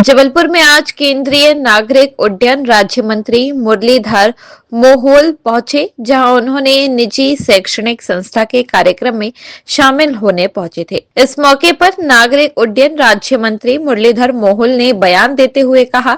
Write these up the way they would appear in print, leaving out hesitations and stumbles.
जबलपुर में आज केंद्रीय नागरिक उड्डयन राज्य मंत्री मुरलीधर मोहोल पहुंचे, जहां उन्होंने निजी शैक्षणिक संस्था के कार्यक्रम में शामिल होने पहुंचे थे। इस मौके पर नागरिक उड्डयन राज्य मंत्री मुरलीधर मोहोल ने बयान देते हुए कहा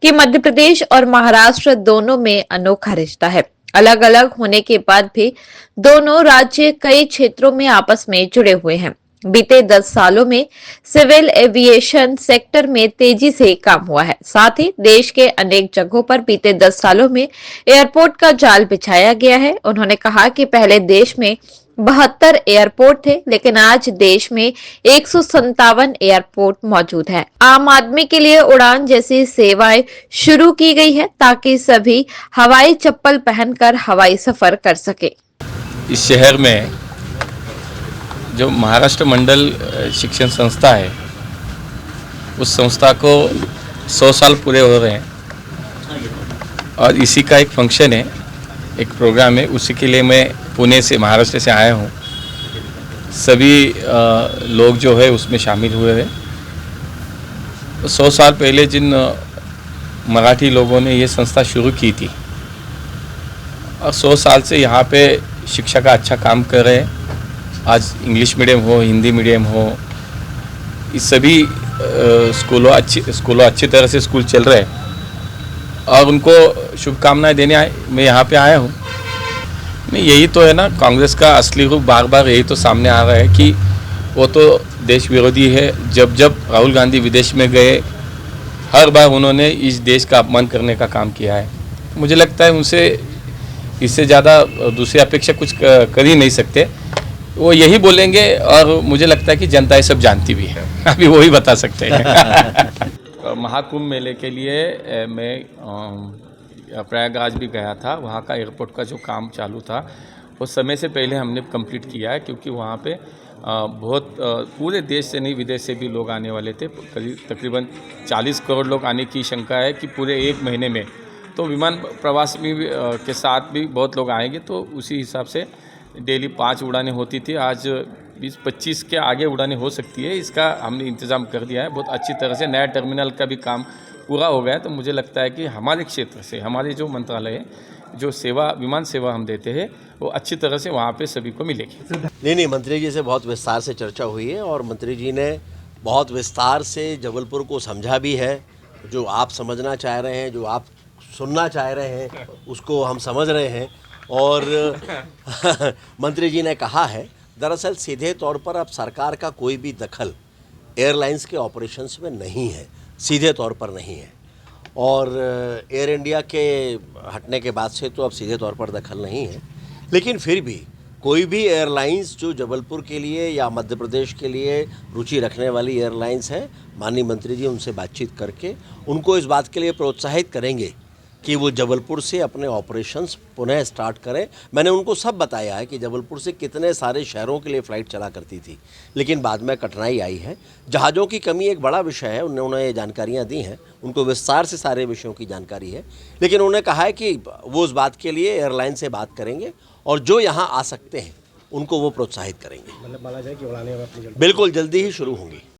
कि मध्य प्रदेश और महाराष्ट्र दोनों में अनोखा रिश्ता है। अलग अलग होने के बाद भी दोनों राज्य कई क्षेत्रों में आपस में जुड़े हुए हैं। बीते 10 सालों में सिविल एविएशन सेक्टर में तेजी से काम हुआ है। साथ ही देश के अनेक जगहों पर बीते 10 सालों में एयरपोर्ट का जाल बिछाया गया है। उन्होंने कहा कि पहले देश में 72 एयरपोर्ट थे, लेकिन आज देश में 157 एयरपोर्ट मौजूद है। आम आदमी के लिए उड़ान जैसी सेवाएं शुरू की गई है, ताकि सभी हवाई चप्पल पहनकर हवाई सफर कर सके। इस शहर में जो महाराष्ट्र मंडल शिक्षण संस्था है, उस संस्था को 100 साल पूरे हो रहे हैं और इसी का एक फंक्शन है, एक प्रोग्राम है। उसी के लिए मैं पुणे से, महाराष्ट्र से आया हूँ। सभी लोग जो है उसमें शामिल हुए हैं। 100 साल पहले जिन मराठी लोगों ने ये संस्था शुरू की थी और 100 साल से यहाँ पे शिक्षा का अच्छा काम कर रहे हैं। आज इंग्लिश मीडियम हो, हिंदी मीडियम हो, इस सभी स्कूलों अच्छी तरह से स्कूल चल रहे हैं और उनको शुभकामनाएं देने मैं यहाँ पे आया हूँ। नहीं, यही तो है ना कांग्रेस का असली रूप। बार बार यही तो सामने आ रहा है कि वो तो देश विरोधी है। जब जब राहुल गांधी विदेश में गए, हर बार उन्होंने इस देश का अपमान करने का काम किया है। मुझे लगता है उनसे इससे ज़्यादा दूसरी अपेक्षा कुछ कर ही नहीं सकते। वो यही बोलेंगे और मुझे लगता है कि जनता ये सब जानती भी है। अभी वही बता सकते हैं। महाकुंभ मेले के लिए मैं प्रयागराज भी गया था। वहाँ का एयरपोर्ट का जो काम चालू था वो समय से पहले हमने कंप्लीट किया है, क्योंकि वहाँ पे बहुत पूरे देश से नहीं, विदेश से भी लोग आने वाले थे। तकरीबन 40 करोड़ लोग आने की शंका है कि पूरे एक महीने में। तो विमान प्रवास में के साथ भी बहुत लोग आएंगे, तो उसी हिसाब से डेली 5 उड़ानें होती थी। आज 20-25 के आगे उड़ानें हो सकती है। इसका हमने इंतज़ाम कर दिया है बहुत अच्छी तरह से। नया टर्मिनल का भी काम पूरा हो गया है। तो मुझे लगता है कि हमारे क्षेत्र से, हमारे जो मंत्रालय है, जो सेवा, विमान सेवा हम देते हैं, वो अच्छी तरह से वहाँ पे सभी को मिलेगी। नहीं, मंत्री जी से बहुत विस्तार से चर्चा हुई है और मंत्री जी ने बहुत विस्तार से जबलपुर को समझा भी है। जो आप समझना चाह रहे हैं, जो आप सुनना चाह रहे हैं, उसको हम समझ रहे हैं। और मंत्री जी ने कहा है, दरअसल सीधे तौर पर अब सरकार का कोई भी दखल एयरलाइंस के ऑपरेशंस में नहीं है, सीधे तौर पर नहीं है। और एयर इंडिया के हटने के बाद से तो अब सीधे तौर पर दखल नहीं है, लेकिन फिर भी कोई भी एयरलाइंस जो जबलपुर के लिए या मध्य प्रदेश के लिए रुचि रखने वाली एयरलाइंस है, माननीय मंत्री जी उनसे बातचीत करके उनको इस बात के लिए प्रोत्साहित करेंगे कि वो जबलपुर से अपने ऑपरेशंस पुनः स्टार्ट करें। मैंने उनको सब बताया है कि जबलपुर से कितने सारे शहरों के लिए फ़्लाइट चला करती थी, लेकिन बाद में कठिनाई आई है। जहाज़ों की कमी एक बड़ा विषय है, उन्होंने ये जानकारियाँ दी हैं, उनको विस्तार से सारे विषयों की जानकारी है। लेकिन उन्होंने कहा है कि वो उस बात के लिए एयरलाइन से बात करेंगे और जो यहाँ आ सकते हैं उनको वो प्रोत्साहित करेंगे। मतलब बोला जाए कि उड़ानें बिल्कुल जल्दी ही शुरू होंगी।